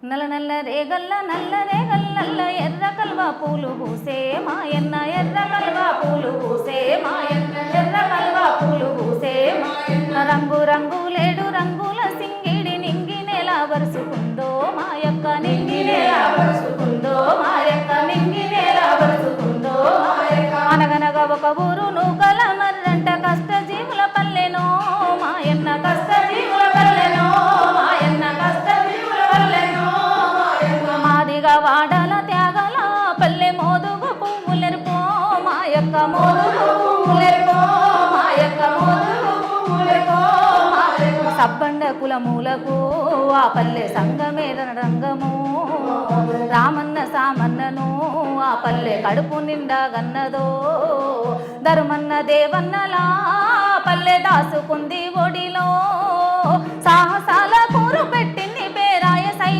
నల్ల నల్ల రేగల్ల ఎర్ర కల్వా పూలు పూసే మాయన్న ఎర్ర కల్వా పూలు పూసే మాయన్న ఎర్ర కల్వా పూలు పూసే మాయన్న రంగు రంగు లేడు రంగుల సింగిడి నింగి నెల వరుసుకుందో మాయక్క నింగి నెల వరుసుకుందో మాయక్క నింగి నెల వరుసుకుందో మాయక్క అనగనగా ఒక ఊరు నూకల మర్రంట కష్ట జీవుల పల్లెనో మాయన్న కష్ట జీవుల పల్లెనో మాయన్న కష్ట జీవుల పల్లెనో మాదిగా వాడల త్యాగల పల్లె మోదుగు పువ్వులెరుపో మాయక్క మోదుగు పువ్వులెరుపో మాయక్క మోదుగు పువ్వులెరుపో సబ్బండ కులమూలకు ఆ పల్లె సంగమే రంగము రామన్న సామన్నను ఆ పల్లె కడుపు నిండా గన్నదో ధర్మన్న దేవన్నలా పల్లె దాసుకుంది ఒడిలో సాహసాల కూరు పెట్టిన